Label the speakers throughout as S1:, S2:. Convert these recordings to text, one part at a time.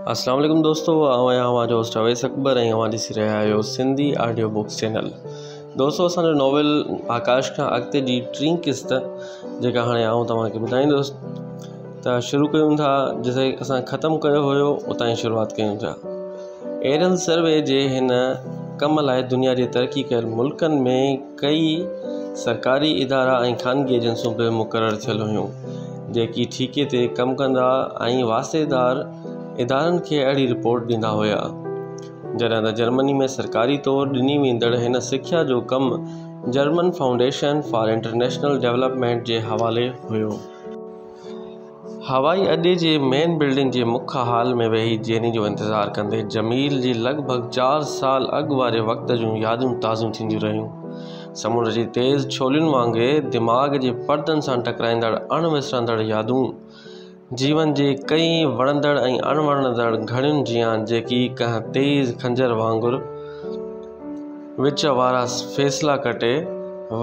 S1: अस्सलाम वालेकुम दोस्तों, हमारे होस्ट अवैस अकबर ऐं अवां ॾिसी रहिया आहियो सिंधी ऑडियो बुक्स चैनल। दोस्तों, असांजो नॉवेल आकाश खां अॻिते जी टीं क़िस्त जेका हाणे आउं तव्हांखे ॿुधाईंदुसि, त शुरू कयूं था जिते असां ख़तमु कयो हुयो उतां ई शुरूआति कयूं था। एरियल सर्वे जे हिन कम लाइ दुनिया जे तरक़ी कयल मुल्कनि में कई सरकारी इदारा ऐं ख़ानगी एजेंसियूं बि मुक़ररु थियल हुयूं जेकी ठीके ते कमु कंदा ऐं वास्तेदार इदारनि खे अहिड़ी रिपोर्ट ॾींदा हुया। जॾहिं त जर्मनी में सरकारी तौरु ॾिनी वेंदड़ हिन सिख्या जो कमु German Foundation for International Development जे हवाले हुयो। हवाई अॾे जे मेन बिल्डिंग जे मुख्य हाल में वेही जेनी जो इंतज़ारु कंदे जमील जी लॻभॻि 4 साल अॻु वारे वक़्त जूं यादूं ताज़ियूं थींदियूं रहियूं। समुंड जी तेज़ छोलियुनि वांगुरु दिमाग़ जे पर्दनि सां टकराईंदड़ अणविसरंदड़ यादूं, जीवन जे कई वणंदड़ ऐं अणवणंदड़ घड़ियुनि जियां जेकी कंहिं तेज़ खंजर वांगुरु विच वारा फ़ैसिला कटे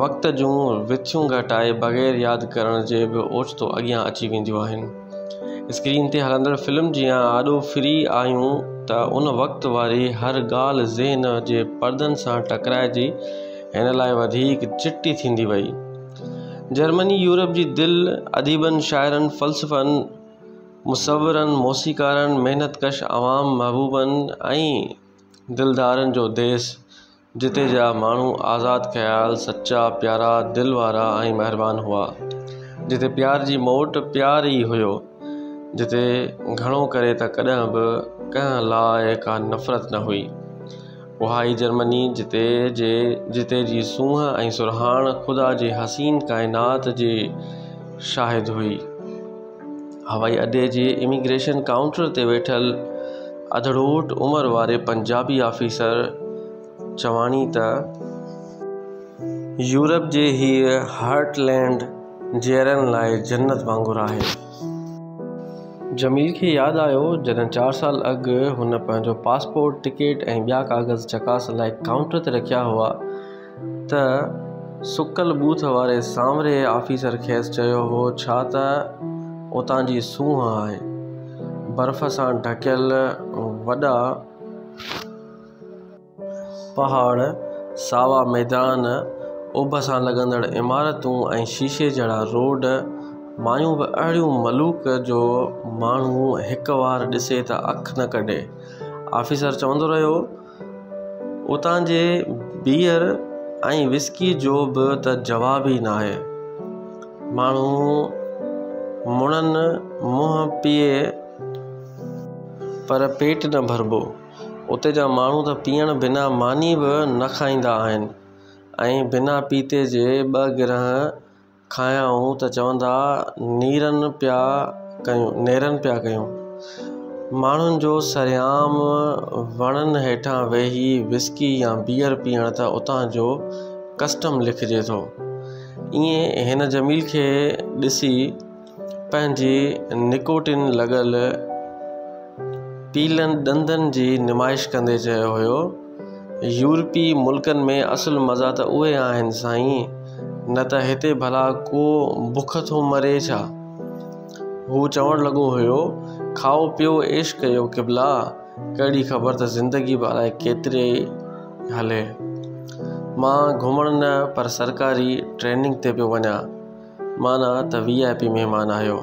S1: वक़्त जूं विथियूं घटाए बग़ैर यादि करण जे बि ओचितो अॻियां अची वेंदियूं आहिनि। स्क्रीन ते हलंदड़ फिल्म जियां आॾो फिरी आयूं त उन वक़्त वारी हर ॻाल्हि ज़हन जे पर्दनि सां टकराइजी हिन लाइ वधीक चिटी थींदी वई। जर्मनी यूरोप जी दिलि, अदीबनि, शाइरनि, फ़लसफ़नि, मुसव्विरनि, मौसीक़ारनि, महिनतकश अवाम, महबूबनि ऐं दिलदारनि जो देश, जिते जा माण्हू आज़ादु ख़्याल, सचा, प्यारा, दिलि वारा ऐं महिरबान हुआ, जिते प्यार जी मोट प्यार ई हुयो, जिते घणो करे त कॾहिं बि कंहिं लाइ का नफ़रत न हुई। उहा ई जर्मनी जिते जी सूंहं ऐं सुरहाण ख़ुदा जे हसीन काइनात जे शाहिद हुई। हवाई अॾे जे इमिग्रेशन काउंटर ते वेठल अधड़ोट उमिरि वारे पंजाबी ऑफिसर चवाणी त यूरोप जे हीअ हार्टलैंड जहिड़नि लाइ जन्नत वांगुरु आहे। जमील खे यादि आयो जॾहिं 4 साल अॻु हुन पंहिंजो पासपोर्ट, टिकट ऐं ॿिया कागज़ चकास लाइ काउंटर ते रखिया हुआ त सुकल बूथ वारे सांवरे ऑफिसर खेसि चयो हो छा त उतां जी सूंहं आहे। बर्फ़ सां ढकियल वॾा पहाड़, सावा मैदान, उभ सां लॻंदड़ इमारतूं ऐं शीशे जहिड़ा रोड, मायूं बि अहिड़ियूं मलूक जो माण्हू हिकु वार ॾिसे त अखि न कढे। ऑफिसर चवंदो रहियो, उतां जे बियर ऐं विस्की जो बि त जवाब ई न आहे। माण्हू मुणनि मुंहुं पीए पर पेट न भरबो। उते जा माण्हू त पीअण बिना मानी बि न खाईंदा आहिनि ऐं बिना पीते जे 2 गिरह खायाऊं त चवंदा नेरनि पिया कयूं। माण्हुनि जो सरेआम वणनि हेठां वेही विस्की या बियर पीअण त उतां जो कस्टम लिखिजे थो। ईअं हिन जमील खे ॾिसी पंहिंजी निकोटिन लॻल पीलनि ॾंदनि जी नुमाइश कंदे चयो हुयो, यूरोपी मुल्कनि में असुलु मज़ा त उहे आहिनि साईं, न त हिते भला को बुख थो मरे छा। हू चवणु लॻो हुयो, खाओ पियो ऐश कयो क़िबला, कहिड़ी ख़बर त ज़िंदगी बि अलाए केतिरे हले। मां घुमण न पर सरकारी ट्रेनिंग ते पियो वञा, माना त VIP महिमान आहियो।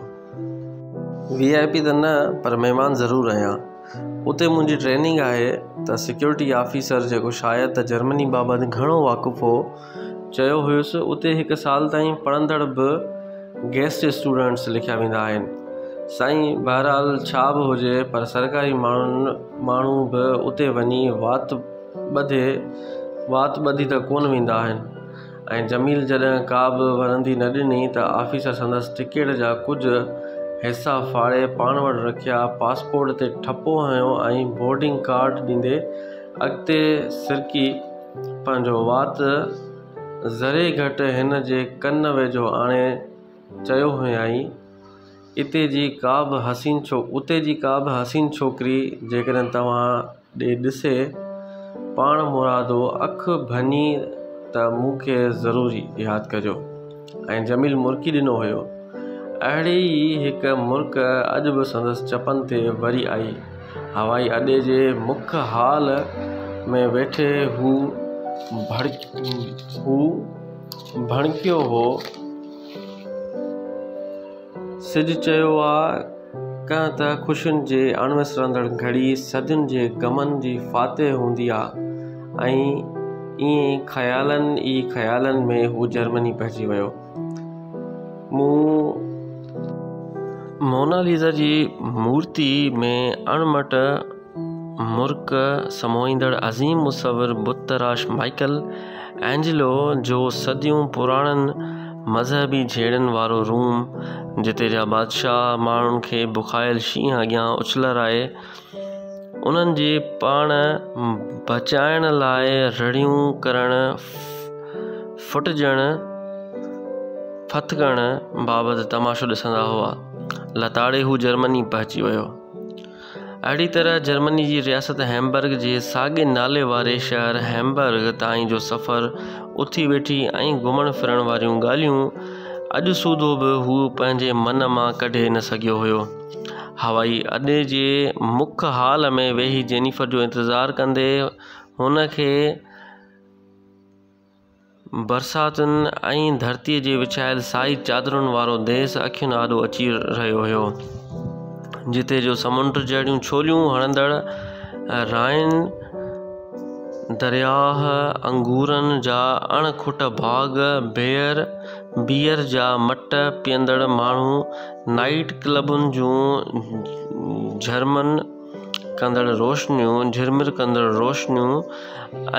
S1: VIP त न पर महिमान ज़रूरु आहियां। उते मुंहिंजी ट्रेनिंग आहे त सिक्योरिटी ऑफिसर जेको शायदि त जर्मनी बाबति घणो वाक़ुफ़ु हो चयो हुयुसि, उते 1 साल ताईं पढ़ंदड़ बि गेस्ट स्टूडेंट्स लिखिया वेंदा आहिनि। साईं बहरहाल छा बि हुजे पर सरकारी माण्हू बि उते वञी वात ॿधी त कोन वेंदा आहिनि। ऐं जमील जॾहिं का बि वरंदी न ॾिनी त ऑफिसर संदसि टिकट जा कुझु हिसा फाड़े पाण वटि रखिया, पासपोर्ट ते ठपो हयो ऐं बोर्डिंग कार्ड ॾींदे अॻिते सिरकी पंहिंजो वात ज़रे घटि हिन जे कन वेझो आणे चयो हुयईं, उते जी का बि हसीन छोकिरी जेकॾहिं तव्हां ॾे ॾिसे पाण मुरादो अखि भञी त मूंखे ज़रूरी यादि कजो। ऐं जमील मुर्की ॾिनो हुयो। अहिड़ी ई हिकु मुर्क अॼु बि संदसि चपनि ते वरी आई। हवाई अॾे जे मुख्य हाल में वेठे हू भड़कियो हो। सिज चयो कंहिं त ख़ुशियुनि जे अणविसरंदड़ घड़ी सदियुनि जे गमनि जी फातह हूंदी आहे। ऐं ईअं ख़्यालनि में हू जर्मनी पहुची वियो। मोनालिसा जी मूर्ति में अणमट मुर्क समोईंदड़ अज़ीम मुसविर बुतराश माइकल एंजेलो जो सदियूं पुराणनि मज़हबी झेड़नि वारो रूम, जिते जा बादशाह माण्हुनि खे बुखायल शींहं अॻियां उछलराए उन्हनि जे पाण बचाइण लाइ रड़ियूं करणु, फुटजणु, फथकण बाबति तमाशो ॾिसंदा हुआ, लताड़े हू जर्मनी पहुची वियो। अहिड़ी तरह जर्मनी जी रियासत हैम्बर्ग जे साॻे नाले वारे शहर हैम्बर्ग ताईं जो सफ़र, उथी वेठी ऐं घुमण फिरण वारियूं ॻाल्हियूं अॼु सूधो बि हू पंहिंजे मन मां कढे न सघियो हुयो। हवाई अॾे जे मुख्य हाल में वेही जेनिफर जो इंतज़ारु कंदे हुन खे बरसातुनि ऐं धरतीअ जे विछायल साई चादरुनि वारो देस अखियुनि आॾो अची रहियो हुयो, जिते जो समुंड जहिड़ियूं छोलियूं हणंदड़ राइन दरियाह, अंगूरनि जा अणखुट बाग़, बियर जा मट पीअंदड़ माण्हू, नाइट क्लबुनि जूं झिरमिर कंदड़ रोशनियूं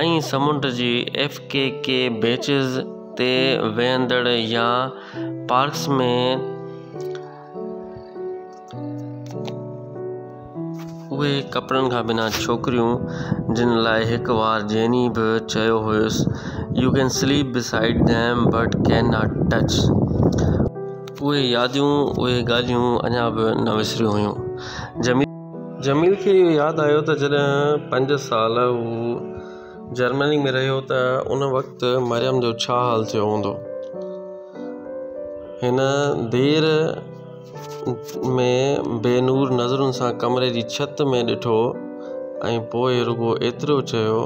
S1: ऐं समुंड जी FKK बेचिस ते वेहंदड़ या पार्क्स में उहे कपिड़नि खां बिना छोकिरियूं, जिन लाइ हिकु वार जेनी बि चयो हुयुसि, "U can sleep beside them but can not touch". उहे यादियूं, उहे ॻाल्हियूं अञा बि न विसरियूं हुयूं। जमील खे इहो यादि आयो त जॾहिं 5 साल हू जर्मनी में रहियो त उन वक़्तु मरियम जो छा हाल थियो हूंदो। हिन देर में बेनूर नज़रुनि सां कमरे जी छित में ॾिठो ऐं पोइ रुॻो एतिरो चयो,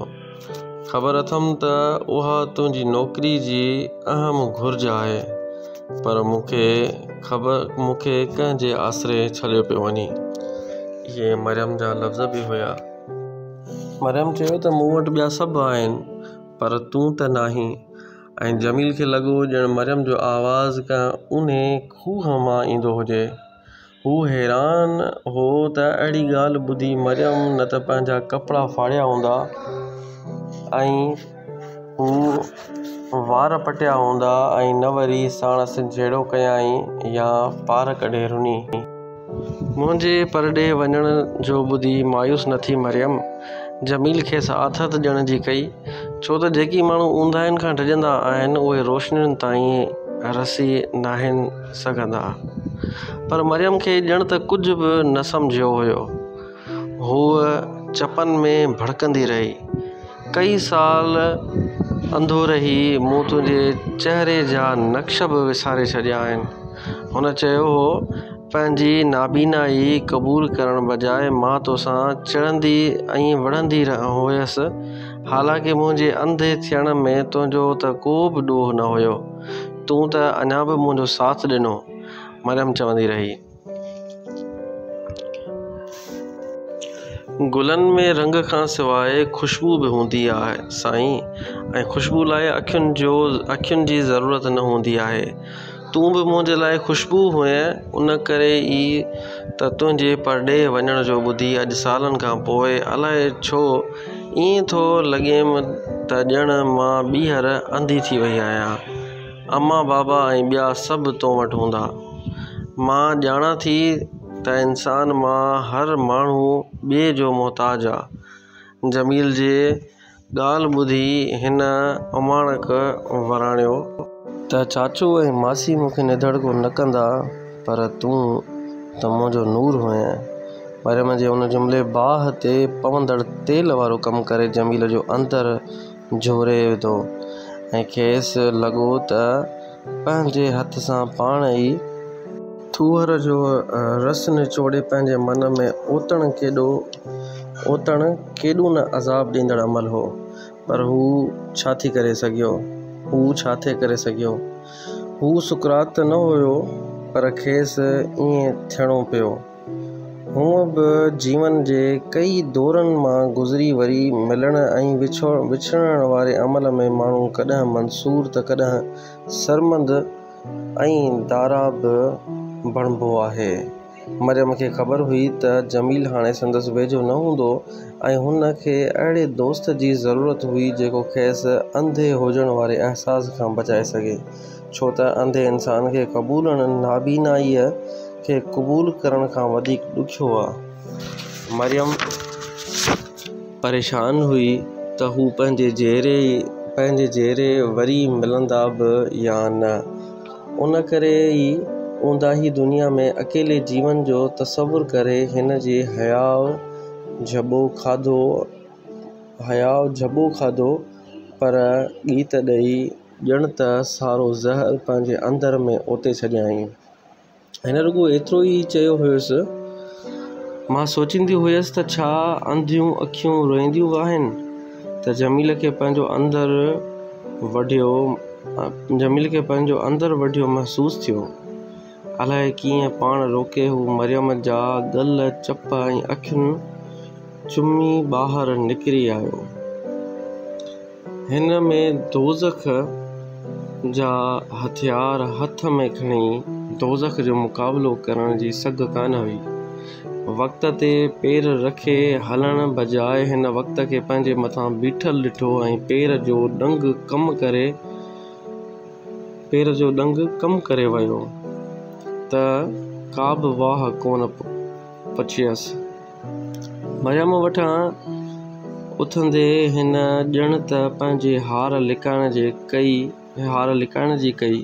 S1: "ख़बर अथमि त उहा तुंहिंजी नौकरी जी अहम घुर्ज आहे, पर मूंखे कंहिंजे आसरे छॾियो पियो वञे।" इहे मरियम जा लफ़्ज़ बि हुया। मरियम चयो त मूं वटि ॿिया सभु आहिनि, पर तूं त नाहीं। ऐं जमील खे लॻो ॼण मरियम जो आवाज़ु कंहिं ऊन्हे खूह मां ईंदो हुजे। हू हैरान हो त अहिड़ी ॻाल्हि ॿुधी मरियम न त पंहिंजा कपिड़ा फाड़िया हूंदा ऐं हू वार पटिया हूंदा ऐं न वरी साणसि झेड़ो कयाईं या पार कढे रुनी। मुंहिंजे परॾे वञण जो ॿुधी मायूस न थी मरियम जमील खेसि आथत ॾियण जी कई, छो त जेकी माण्हू ऊंदाहिनि खां डिॼंदा आहिनि उहे रोशनियुनि ताईं रसी नाहिन सघंदा। पर मरियम खे ॼण त कुझु बि न सम्झियो हुयो। हूअ चपनि में भड़कंदी रही, "कई साल अंधो रही मूं तुंहिंजे चहिरे जा नक्श बि विसारे छॾिया आहिनि।" हुन चयो हो, "पंहिंजी नाबीनाई क़बूल करण बजाए मां तोसां चिड़ंदी ऐं विढ़ंदी हुयसि, हालांकि मुंहिंजे अंधे थियण में तुंहिंजो त को बि ॾोह न हुयो। तूं त अञा बि मुंहिंजो साथ ॾिनो।" मरियम चवंदी रही, "गुलनि में रंग खां सवाइ ख़ुशबू बि हूंदी आहे साईं, ऐं ख़ुशबू लाइ अखियुनि जी ज़रूरत न हूंदी आहे। तूं बि मुंहिंजे लाइ ख़ुशबू हुएं, उन करे ई त तुंहिंजे परॾे वञण जो ॿुधी अॼु सालनि खां पोइ अलाए छो ईअं थो लॻेमि त ॼण मां ॿीहर अंधी थी वई आहियां। अम्मा बाबा ऐं ॿिया सभु तो वटि हूंदा। मां ॼाणां थी त इंसान मां हर माण्हू ॿिए जो मोहताज आहे।" जमील जे ॻाल्हि ॿुधी हिन उमाणक वराणियो त "चाचो ऐं मासी मूंखे निधड़को न कंदा, पर तूं त मुंहिंजो नूर हुएं।" मरियम जे उन जुमिले बाहि ते पवंदड़ तेल वारो कमु करे जमील जो अंदरु झोरे विधो ऐं खेसि लॻो त पंहिंजे हथ सां पाण ई थूहर जो रस निचोड़े पंहिंजे मन में ओतण केॾो न अज़ाब ॾींदड़ अमल हो, पर हू छा थी करे सघियो। हू सुकरात न हुयो, पर खेसि ईअं थियणो पियो। हूअं बि जीवन जे कई दौरनि मां गुज़री वरी मिलण ऐं विछड़ण वारे अमल में माण्हू कॾहिं मंसूर त कॾहिं सरमंद ऐं दारा बि बणिबो आहे। मरियम खे ख़बर हुई त जमील हाणे संदसि वेझो न हूंदो ऐं हुन खे अहिड़े दोस्त जी ज़रूरत हुई जेको खेसि अंधे हुजण वारे अहसास खां बचाए सघे, छो त अंधे इंसान खे क़बूलण नाबीनाईअ खे क़बूल करण खां वधीक ॾुखियो आहे। मरियम परेशान हुई त हू पंहिंजे जहिड़े वरी मिलंदा बि या न। उन करे ई ऊंदाही दुनिया में अकेले जीवन जो तसवुर करे हिन जे हयाव झॿो खाधो, पर गीत ॾेई ॼण त सारो ज़हर पंहिंजे अंदर में ओते छॾियईं। हिन रुॻो एतिरो ई चयो हुयुसि, मां सोचींदी हुयसि त छा अंधियूं अखियूं रोईंदियूं आहिनि। त जमील खे पंहिंजो अंदर वढियो महसूस थियो। अलाए कीअं पाण रोके हू मरियम जा गल चप ऐं अखियूं चुमी ॿाहिरि निकिरी आयो। हिन में दोज़ख जा हथियार हथ में खणी दोज़ख जो मुक़ाबिलो करण जी सघ कान हुई। वक़्त ते पेर रखे हलण बजाए हिन वक़्त खे पंहिंजे मथां बीठल ॾिठो ऐं पेर जो डंग कम करे वियो त का बि वाह कोन पचियसि। मरियम वटां उथंदे हिन ॼण त पंहिंजे हार लिकाइण जी कई।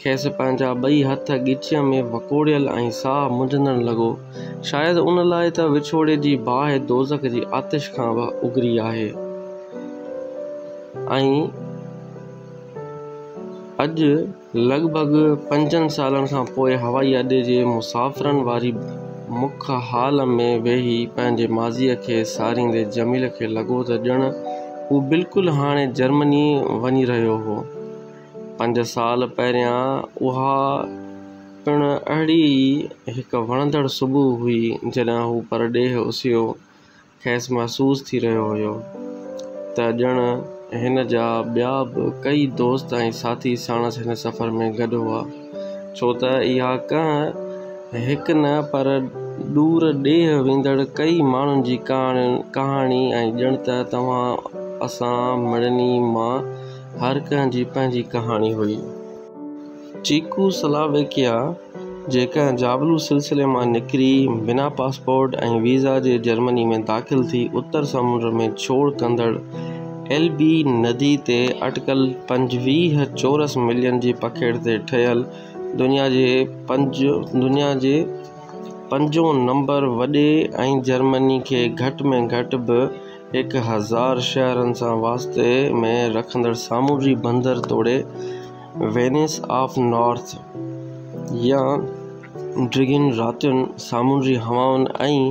S1: खेसि पंहिंजा ॿई हथ ॻिचीअ में वकोड़ियल ऐं साह मुंझंदड़ लॻो। शायदि उन लाइ त विछोड़े जी बाहि दोज़ख जी आतिश खां बि उगरी आहे। ऐं अॼु लॻभॻि 5 सालनि खां पोइ हवाई अॾे जे मुसाफ़िरनि वारी मुख हाल में वेही पंहिंजे माज़ीअ खे सारींदे जमील खे लॻो त ॼण हू बिल्कुलु हाणे जर्मनी वञी रहियो हो। 5 साल पहिरियां उहा पिणु अहिड़ी ई हिकु वणंदड़ सुबुह हुई जॾहिं हू परॾेह उसियो। खेसि महसूस थी रहियो हुयो त ॼण हिन जा ॿिया बि कई दोस्त ऐं साथी साणसि हिन सफ़र में गॾु हुआ, छो त इहा कंहिं हिकु न पर दूर ॾेह वेंदड़ कई माण्हुनि जी कहाणी ऐं ॼण त असां मिड़नी मां हर कंहिं जी पंहिंजी कहाणी हुई। चीकू स्लोवाकिया जे कंहिं जाबलू सिलसिले मां निकिरी बिना पासपोर्ट ऐं वीज़ा जे जर्मनी में दाख़िल थी उत्तर समुंड में छोड़ कंदड़ एल्बी नदी ते अटकल 25 चौरस मीलनि जी पखेड़ ते ठहियल दुनिया जे 5 नंबर वॾे ऐं जर्मनी खे घटि में घटि बि 1000 शहरनि सां वास्ते में रखंदड़ सामूंडी बंदर तोड़े वेनिस ऑफ नॉर्थ या ड्रिगिन रातियुनि सामूंडी हवाउनि ऐं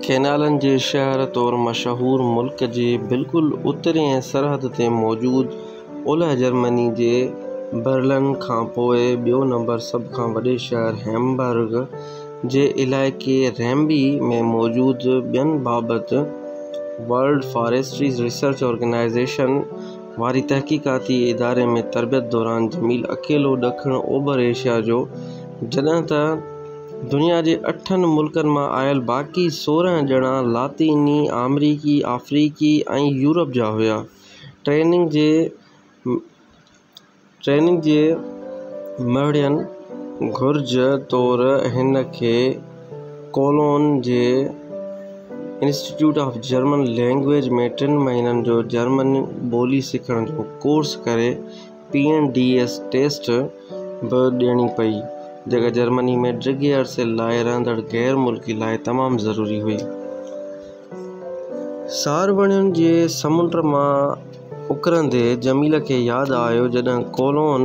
S1: कैनालनि जे शहर तौरु मशहूरु मुल्क जे बिल्कुलु उत्तरी ऐं सरहद ते मौजूदु ओलह जर्मनी जे बर्लिन खां पोइ ॿियो नंबर सभ खां वॾे शहर हैम्बर्ग जे इलाइक़े रैम्बी में मौजूदु ॿियनि बाबति वर्ल्ड फॉरेस्ट्री रिसर्च ऑर्गेनाइज़ेशन वारी तहक़ीक़ाती इदारे में तरबियत दौरान जमील अकेलो ॾखण ओभर एशिया जो, जॾहिं त दुनिया जे 8 मुल्कनि मां आयल बाक़ी 16 ॼणा लातीनी अमरीकी, अफ्रीकी ऐं यूरोप जा हुआ। ट्रेनिंग जे मड़ियनि घुर्ज तौरु हिन खे कोलोन जे इंस्टीट्यूट ऑफ जर्मन लैंग्वेज में 3 महीननि जो जर्मन ॿोली सिखण जो कोर्स करे PNDS टेस्ट बि ॾियणी पई, जेका जर्मनी में डिघे अरसे लाइ रहंदड़ गैर मुल्की लाइ तमामु ज़रूरी हुई। सारवणियुनि जे समुंड मां उकरंदे जमील खे यादि आयो जॾहिं कोलोन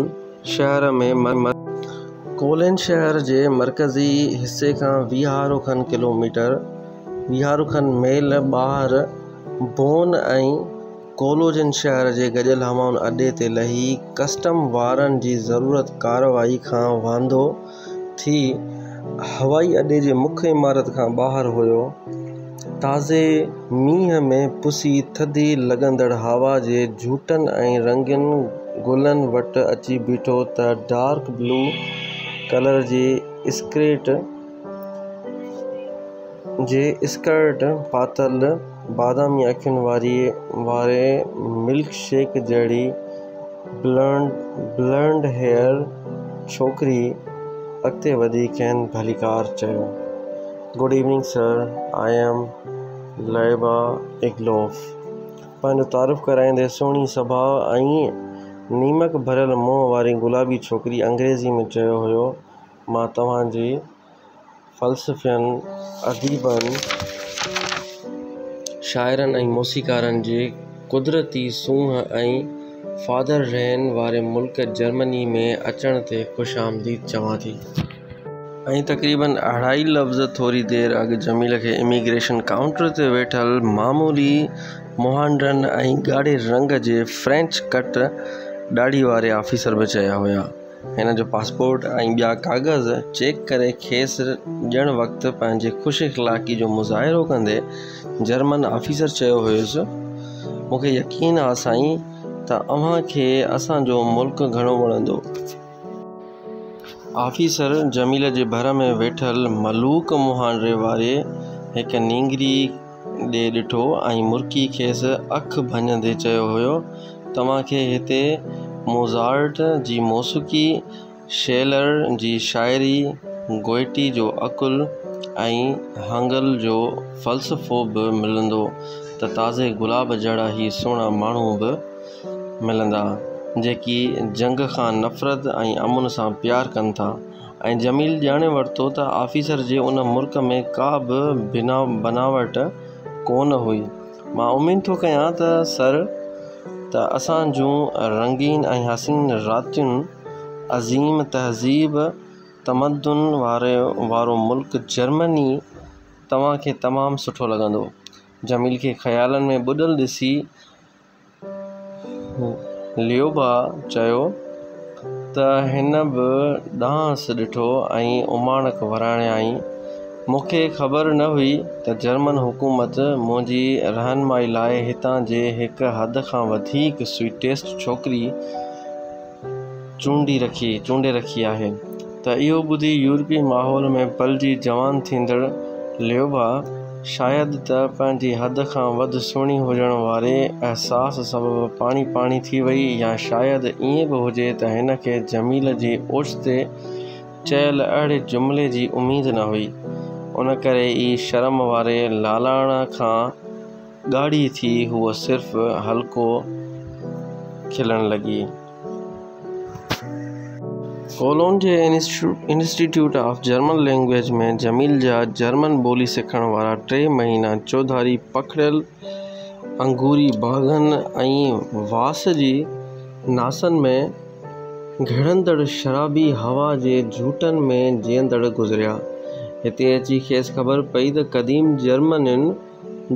S1: कोलन शहर जे मरकज़ी हिस्से खां 20 खन किलोमीटर 20 खन मेल ॿाहिरि बोन ऐं कोलोजन शहर जे गॾियल हवाउनि अॾे ते लही कस्टम वारनि जी ज़रूरत कार्रवाई खां वांदो थी हवाई अॾे जे मुख्य इमारत खां ॿाहिरि हुयो। ताज़े मींहं में पुसी थधी लॻंदड़ हवा जे झूटनि ऐं रंगीन गुलनि वटि अची बीठो त डार्क ब्लू कलर जे स्कर्ट पातल बादामी अखियुनि वारे मिल्क शेक जहिड़ी ब्लंड हेयर छोकिरी अॻिते वधी खेनि भलीकार चयो, good evening sir, I am Laiba इग्लोफ। पंहिंजो तारुफ़ कराईंदे सुहिणी स्वभाव ऐं नीमक भरियल मुंहं वारी गुलाबी छोकिरी अंग्रेज़ी में चयो हुयो, मां तव्हांजी फ़लसफ़ियनि, अदीबनि, शाइरनि ऐं मौसीक़ारनि जे कुदरती सूंह ऐं फादर रहन वारे मुल्क जर्मनी में अचण ते ख़ुशि आमदीद चवां थी। ऐं तक़रीबन 2.5 लफ़्ज़ थोरी देरि अॻु जमील खे इमिग्रेशन काउंटर ते वेठल मामूली मुहांडनि ऐं ॻाढ़े रंग जे फ्रेंच कट ॾाढ़ी वारे ऑफिसर बि चया हुया। हिन जो पासपोर्ट ऐं ॿिया काग़ज़ चेक करे खेसि ॾियण वक़्तु पंहिंजे ख़ुशि इख़लाक़ी जो मुज़ाहिरो कंदे जर्मन ऑफिसर चयो हुयुसि, मूंखे यकीन आहे साईं त अव्हांखे असांजो मुल्क घणो वणंदो। ऑफिसर जमील जे भर में वेठल मलूक मुहांडे वारे हिकु नींगरी ॾे ॾिठो ऐं मुर्की खेसि अखि भञंदे चयो हुयो, तव्हांखे हिते मोज़ार्ट जी मौसीक़ी, शेलर जी शाइरी, गोएटी जो अकुल ऐं हंगल जो फ़लसफ़ो बि मिलंदो त ताज़े गुलाब जहिड़ा ई सुहिणा माण्हू बि मिलंदा जेकी जंग खां नफ़रत ऐं अमुन सां प्यार कनि था। ऐं जमील ॼाणे वरितो त ऑफिसर जे उन मुल्क में का बि बनावट कोन हुई। मां उमीद थो कयां त सर त असां जूं रंगीन ऐं हसीन रातियुनि, अज़ीम तहज़ीब तमद्दुन वारो मुल्क जर्मनी तव्हांखे तमामु सुठो लॻंदो। जमील खे ख़्यालनि में ॿुॾल ॾिसी लियोबा चयो त हिन बि ॾांहुंसि ॾिठो ऐं उमाणक वराणियाई, मूंखे ख़बर न हुई त जर्मन हुकूमत मुंहिंजी रहनुमाई लाइ हितां जे हिकु हद खां वधीक स्वीटेस्ट छोकिरी चूंडे रखी आहे। त इहो ॿुधी यूरोपी माहौल में पलिजी जवान थींदड़ लियोबा शायदि त पंहिंजी हद खां वधि सुहिणी हुजण वारे अहसास सबबु पाणी थी वई, या शायदि ईअं बि हुजे त हिन खे जमील जी ओचिते चयल अहिड़े जुमिले जी उमेद न हुई, उन करे ई शर्म वारे लालाण खां ॻाढ़ी थी हूअ सिर्फ़ु हल्को खिलण लॻी। कोलोन जे इंस्टीट्यूट ऑफ जर्मन लैंग्वेज में जमील जा जर्मन ॿोली सिखण वारा 3 महीना चौधारी पखिड़ियल अंगूरी बाग़नि ऐं वास जी नासनि में घिड़ंदड़ शराबी हवा जे झूटनि में जीअंदड़ गुज़रिया। हिते अची खेसि ख़बर पई त क़दीम जर्मनियुनि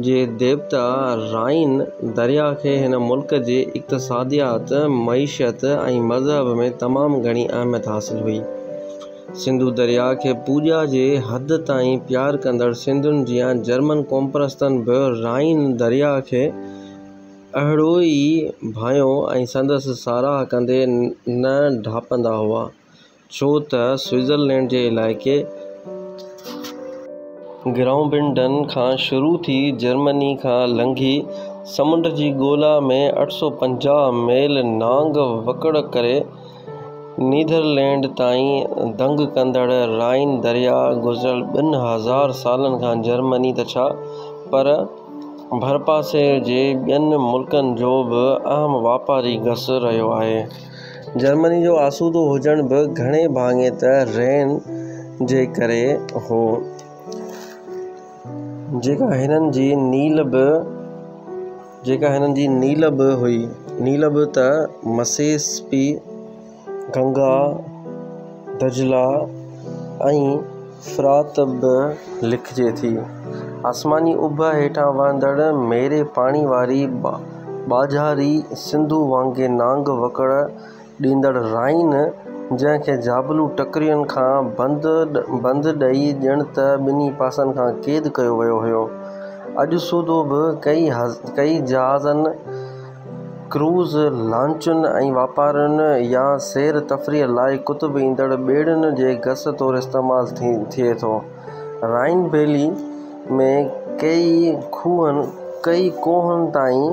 S1: जे देवता राइन दरिया खे हिन मुल्क जे इक़्तिसादियात, मईशत ऐं मज़हब में तमामु घणी अहमियत हासिल हुई। सिंधु दरिया खे पूॼा जे हद ताईं प्यार कंदड़ सिंधुनि जियां जर्मन क़ौमपरस्तनि बि राइन दरिया खे अहिड़ो ई भायो ऐं संदसि साराह कंदे न ढापंदा हुआ, छो त स्विट्ज़रलैंड जे इलाइक़े ग्राउबिंडन खां शुरू थी जर्मनी खां लंघी समुंड जी ॻोल्हा में 850 मेल नांग वकड़ करे नीदरलैंड ताईं दंग कंदड़ राइन दरिया गुज़िरियल 2000 सालनि खां जर्मनी त छा पर भरपासे जे ॿियनि मुल्कनि जो बि अहम वापारी घस रहियो आहे। जर्मनी जो आसूदो हुजण बि घणे भाङे त रेन जे करे हो, जेका हिननि जी नील बि हुई। नील बि त मसेस्पी, गंगा, दजला ऐं फ़रात बि लिखिजे थी। आसमानी उभ हेठां वहंदड़ मेरे पाणी वारी बाझारी सिंधु वांगुरु नांग वकड़ ॾींदड़ राइन, जंहिंखे जाबलू टकरियुनि खां बंदि ॾेई ॼण त ॿिन्ही पासनि खां क़ैद कयो वियो हुयो। अॼु सूदो बि कई जहाज़नि, क्रूज़ लांचुनि ऐं वापारियुनि या सैर तफ़रीह लाइ कुतुब ईंदड़ ॿेड़ियुनि जे घस तौरु इस्तेमालु थिए थो। राइन वैली में कई कोहनि ताईं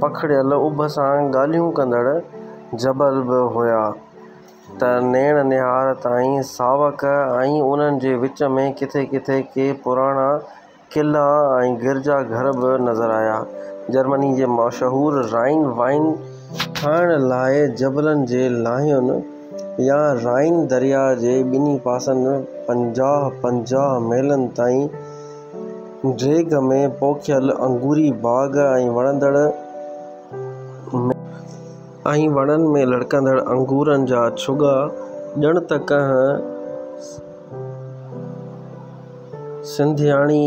S1: पखिड़ियल उभ सां ॻाल्हियूं कंदड़ जबल बि हुआ त नेण निहार ताईं सावक, ऐं उन्हनि जे विच में किथे किथे के पुराणा क़िला ऐं गिरजा घर बि नज़र आया। जर्मनी जे मशहूरु राइन वाइन ठाहिण लाइ जबलनि जे लाहियुनि या राइन दरिया जे ॿिन्ही पासनि 50 मीलनि ताईं ड्रैग में पोखियल अंगूरी बाग़ ऐं वणनि में लड़कंदड़ अंगूरनि जा छुॻा ॼण त कंहिं सिंधियाणी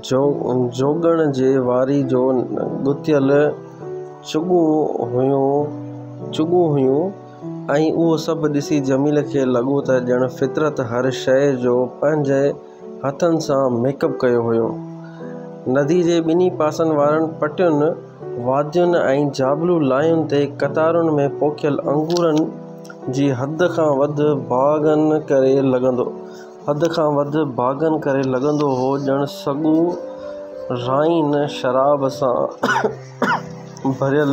S1: जोगण जे वारी जो गुथियल चुॻूं हुयूं ऐं उहो सभु ॾिसी जमील खे लॻो त ॼण फितरत हर शइ जो पंहिंजे हथनि सां मेकअप कयो हुयो। नदी जे ॿिन्ही पासनि वारनि पटियुनि, वादियुनि ऐं जाबलू लायुनि ते कतारुनि में पोखियल अंगूरनि जी हद खां वधि बाग़नि करे लॻंदो हो ॼण सॻो राइन शराब सां भरियल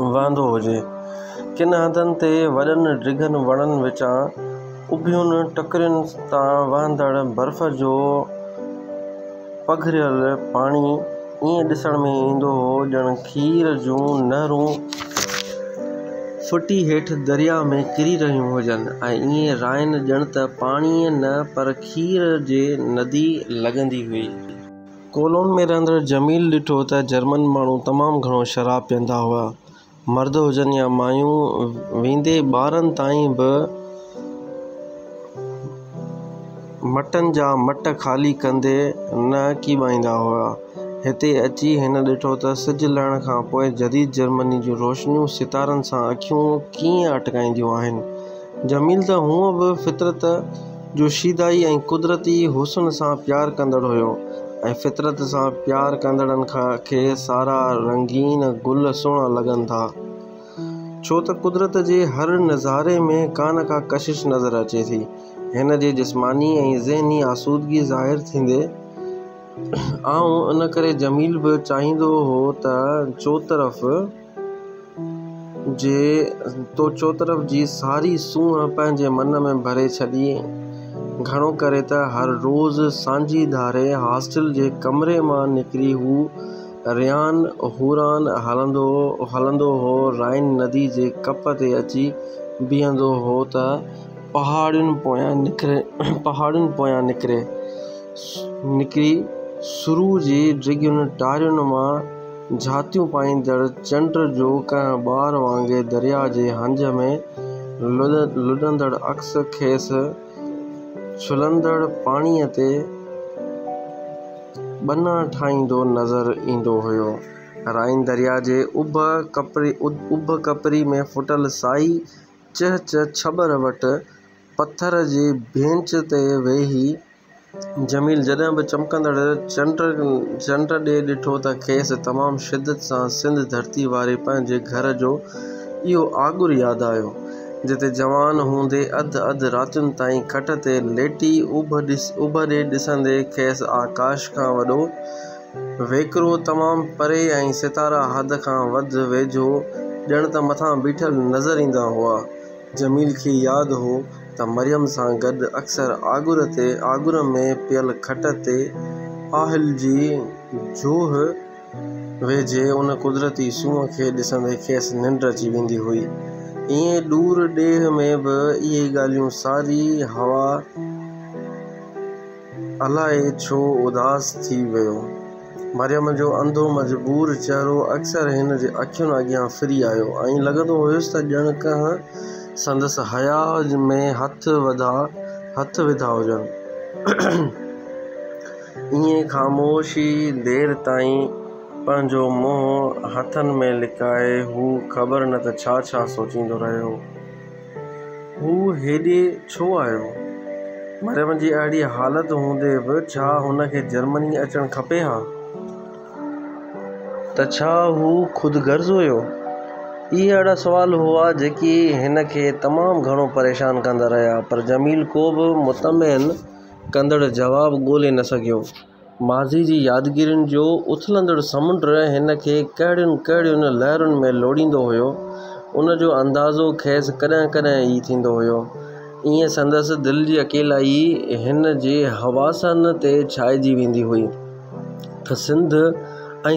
S1: वहंदो हुजे। किन हंधनि ते वॾनि डिघनि वणनि विचां उभियुनि टकरियुनि तां वहंदड़ बर्फ़ जो पघरियल पाणी ईअं ॾिसण में ईंदो हो ॼण खीर जूं नहरूं फुटी हेठि दरिया में किरी रहियूं हुजनि, ऐं ईअं राइन ॼण त पाणीअ न पर खीर जे नदी लॻंदी हुई। कोलोन में रहंदड़ जमील ॾिठो त जर्मन माण्हू तमामु घणो शराब पीअंदा हुआ। मर्द हुजनि या मायूं, वेंदे ॿारनि ताईं बि मटनि जा मट ख़ाली कंदे न कीॿाईंदा हुआ। हिते अची हिन ॾिठो त सिजु लहण खां पोइ जदीद जर्मनी जूं रोशनियूं सितारनि सां अखियूं कीअं अटकाईंदियूं आहिनि। जमील त हूअं बि फितरत जो शीदाई ऐं कुदरती हुस्न सां प्यार कंदड़ हुयो, ऐं फितरत सां प्यार कंदड़नि खे सारा रंगीन गुल सुहिणा लॻनि था, छो त कुदरत जे हर नज़ारे में का न का कशिश नज़र अचे थी। हिन जे जिस्मानी ऐं ज़हनी आसूदगी ज़ाहिर थींदे इन करे जमील बि चाहींदो हो त चोतरफ़ जी सारी सूंह पंहिंजे मन में भरे छॾी। घणो करे त हर रोज़ सांझी धारे हॉस्टल जे कमरे मां निकिरी हू रियान हुरान हलंदो हो राइन नदी जे कप ते अची बीहंदो हो त पहाड़ियुनि पोयां निकिरी सुरू जी डिघियुनि टारियुनि मां झातियूं पाईंदड़ चंड जो कंहिं ॿार वांगुरु दरिया जे हंज में लुॾंदड़ अक्स खेसि छुलंदड़ पाणीअ ते ॿना ठाहींदो नज़र ईंदो हुयो। राइन दरिया जे उभ कपरी में फुटल साई छॿर वटि पथर जे बेंच ते वेही जमील जॾहिं बि चमकंदड़ चंड ॾे ॾिठो त खेसि तमामु शिदत सां सिंध धरती वारे पंहिंजे घर जो इहो आगुर यादि आयो, जिते जवान हूंदे अधु रातियुनि ताईं खट ते लेटी उभ ॾे ॾिसंदे खेसि आकाश खां वॾो वेकिरो तमामु परे ऐं सितारा हद खां वधि वेझो ॼण त मथां बीठल नज़र ईंदा हुआ। जमील खे यादि हो त मरियम सां गॾु अक्सर आगुर में पियल खट ते आहिल जी जोह वेझे उन कुदरती सूंह खे ॾिसंदे खेसि निंड अची वेंदी हुई। ईअं दूर ॾेह में बि इहे ॻाल्हियूं सारी हवा अलाए छो उदास थी वियो। मरियम जो अंधो मजबूर चहिरो अक्सर हिन जे अखियुनि अॻियां फिरी आयो ऐं लॻंदो हुयुसि त ॼण कंहिं संदसि हया में हथ विधा हुजनि। ईअं ख़ामोशी देर ताईं पंहिंजो मुंहुं हथनि में लिकाए हू ख़बर न त छा सोचींदो रहियो। हू हेॾे छो आयो? मरियम जी अहिड़ी हालत हूंदे बि छा हुनखे जर्मनी अचणु खपे हा? त छा हू ख़ुदगर्ज़ हुयो? इहे अहिड़ा सुवाल हुआ जेकी हिन खे तमामु घणो परेशान कंदा रहिया, पर जमील को बि मुतमइन कंदड़ जवाबु ॻोल्हे न सघियो। माज़ी जी यादगिरियुनि जो उथलंदड़ समुंड हिन खे कहिड़ियुनि लहरुनि में लोड़ींदो हुयो, उन जो अंदाज़ो खेसि कॾहिं कॾहिं ई थींदो हुयो। ईअं संदसि दिलि जी अकेलाई हिन जे हवासनि ते छाइजी वेंदी हुई त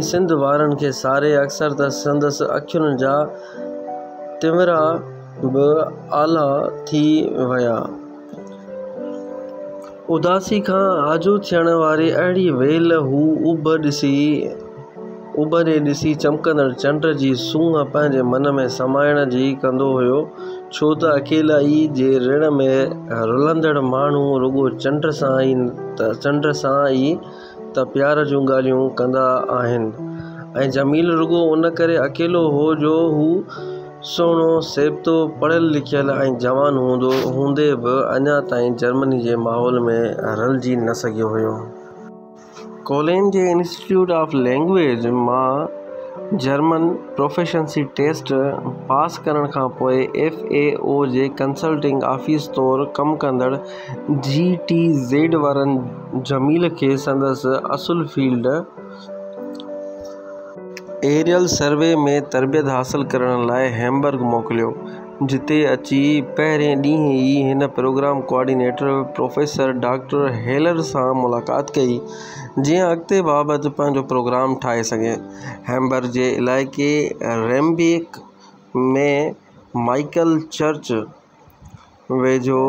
S1: सिंध वारनि खे सारे अक्सर त संदसि अखियुनि जा तिमिरा बि आला थी विया। उदासी खां आजो थियण वारी अहिड़ी वेल हू उभ ॾे ॾिसी चमकंदड़ चंड जी सूंहं पंहिंजे मन में समाइण जी कंदो हुयो, छो त अकेलाई जे ऋण में रुलंदड़ माण्हू रुॻो चंड सां ई त प्यार जूं ॻाल्हियूं कंदा आहिनि। ऐं जमील रुॻो उन करे अकेलो हो जो हू सुहिणो सेबतो पढ़ियल लिखियल ऐं जवान हूंदे बि अञा ताईं जर्मनी जे माहौल में रलिजी न सघियो हुयो। कोलोन जे इंस्टीट्यूट ऑफ लैंग्वेज मां जर्मन प्रोफिशिएंसी टेस्ट पास करण खां पोइ FAO जे कंसल्टिंग ऑफिस तौरु कमु कंदड़ GTZ वारनि जमील खे संदसि असुलु फील्ड एरियल सर्वे में तरबियत हासिल करण लाइ हैम्बर्ग मोकिलियो, जिते अची पहिरें ॾींहुं ई हिन program coordinator professor doctor Heller सां मुलाक़ात कई, जीअं अॻिते बाबति पंहिंजो प्रोग्राम ठाहे सघे। हैम्बर्ग जे इलाइक़े रेम्बेक में माइकल चर्च वेझो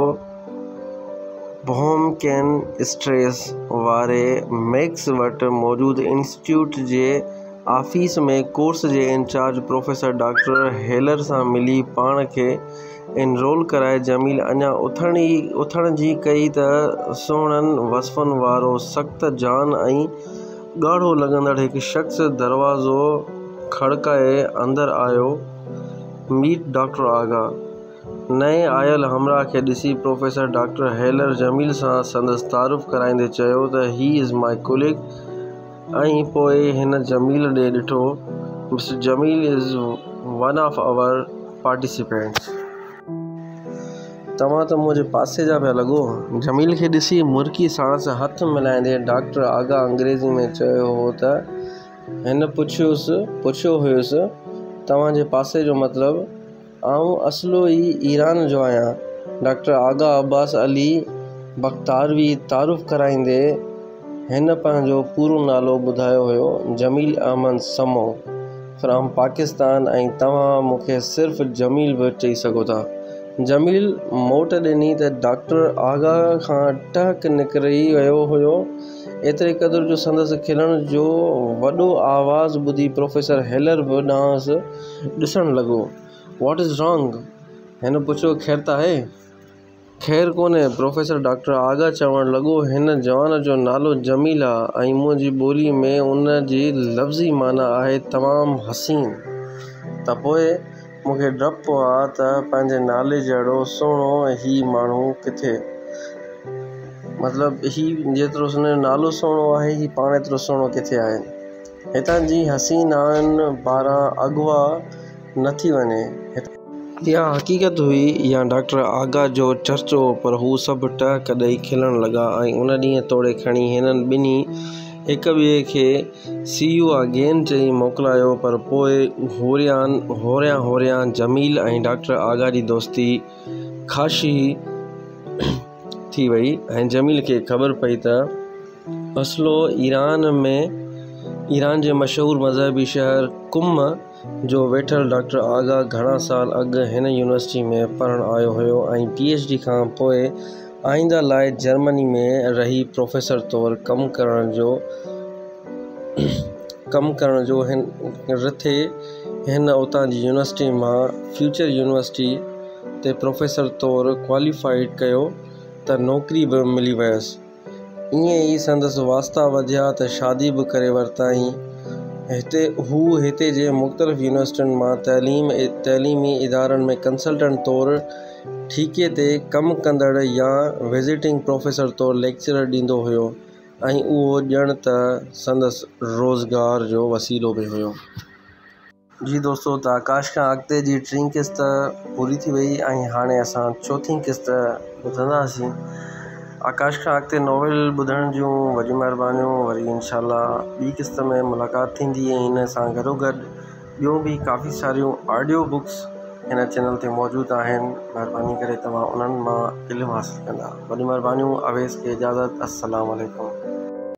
S1: बोहमकेन स्ट्रेस वारे मैक्स वटि मौजूदु इंस्टीट्यूट जे ऑफिस में कोर्स जे इंचार्ज प्रोफेसर डॉक्टर हेलर सां मिली पाण खे एनरोल कराए जमील अञा उथण जी कई त सुहिणनि वसफ़नि वारो सख़्त जान ऐं ॻाढ़ो लॻंदड़ हिकु शख़्स दरवाज़ो खड़काए अंदरि आयो। मीट डॉक्टर आगा। नए आयल हमराह खे ॾिसी प्रोफेसर डॉक्टर हेलर जमील सां संदसि तारुफ़ कराईंदे चयो त ही इज़ माई कोलीग, ऐं पोइ हिन जमील ॾे ॾिठो। Mister Jamil is one of our participants. तव्हां त मुंहिंजे पासे जा पिया लॻो। जमील खे ॾिसी मुर्की साणस हथ मिलाईंदे डॉक्टर आगा अंग्रेज़ी में चयो हो त हिन पुछियो हुयुसि, तव्हांजे पासे जो मतिलबु? आऊं असलो ई ईरान जो आहियां। डॉक्टर आगा अब्बास अली बख्तारवी तारुफ़ कराईंदे हिन पंहिंजो पूरो नालो ॿुधायो हुयो, जमील अहमद समो फ्राम पाकिस्तान, ऐं तव्हां मूंखे सिर्फ़ु जमील बि चई सघो था। जमील मोट ॾिनी त डॉक्टर आगा खां टहक निकिरी वियो हुयो। एतिरे क़दुरु जो संदसि खिलण जो वॾो आवाज़ ॿुधी प्रोफेसर हेलर बि ॾांहुंसि ॾिसण लॻो। What is wrong? हिन पुछियो। ख़ैरु त आहे? ख़ैरु कोन्हे, प्रोफेसर डॉक्टर आगा चवणु लॻो। हिन जवान जो नालो जमील आहे, ऐं मुंहिंजी ॿोली में उन जी लफ़्ज़ी माना आहे तमामु हसीन। त पोइ मूंखे डपु आहे त पंहिंजे नाले जहिड़ो सुहिणो ही माण्हू किथे, मतिलबु ही जेतिरो नालो सुहिणो आहे ही पाण एतिरो सुहिणो किथे आहे। हितां जी हसीनाउनि पारां अॻुवा न थी वञे। इहा हक़ीक़त हुई या डॉक्टर आगा जो चर्चो, पर हू सभु टहक ॾेई खिलण लॻा ऐं उन ॾींहुं तोड़े खणी हिननि ॿिन्ही हिक ॿिए खे सी यू अगेन चई मोकिलायो। पर पोइ होरियां जमील ऐं डॉक्टर आगा जी दोस्ती ख़ाशी थी वई ऐं जमील खे ख़बर पई त असलो ईरान जे मशहूरु मज़हबी शहर कुम जो वेठल डॉक्टर आगा घणा साल अॻु हिन यूनिवर्सिटी में पढ़णु आयो हुयो ऐं PhD खां पोइ आईंदा लाइ जर्मनी में रही प्रोफेसर तौरु कमु करण जो रिथे हिन उतां जी यूनिवर्सिटी मां फ्यूचर यूनिवर्सिटी ते प्रोफेसर तौरु क्वालिफाइड कयो त नौकरी बि मिली वियसि। ईअं ई संदसि वास्ता वधिया त शादी बि करे वरिताईं। हू हिते जे मुख़्तलिफ़ यूनिवर्सिटियुनि मां तइलीमी इदारनि में कंसल्टेंट तौरु ठीके ते कमु कंदड़ या विज़िटिंग प्रोफेसर तौरु लेक्चर ॾींदो हुयो ऐं उहो ॼण त संदसि रोज़गार जो वसीलो बि हुयो। जी दोस्तो, त आकाश खां अॻिते जी टीं क़िस्त पूरी थी वई ऐं हाणे असां चौथीं क़िस्त ॿुधंदासीं। आकाश खां अॻिते नॉवेल ॿुधण जूं वॾियूं महिरबानियूं। वरी इंशाल्लाह ॿी क़िस्त में मुलाक़ात थींदी ऐं हिन सां गॾोगॾु ॿियूं बि काफ़ी सारियूं ऑडियो बुक्स हिन चैनल ते मौजूदु आहिनि। महिरबानी करे तव्हां उन्हनि मां इल्मु हासिलु कंदा। वॾियूं महिरबानियूं। अवेस खे इजाज़त। अस्सलामु अलैकुम।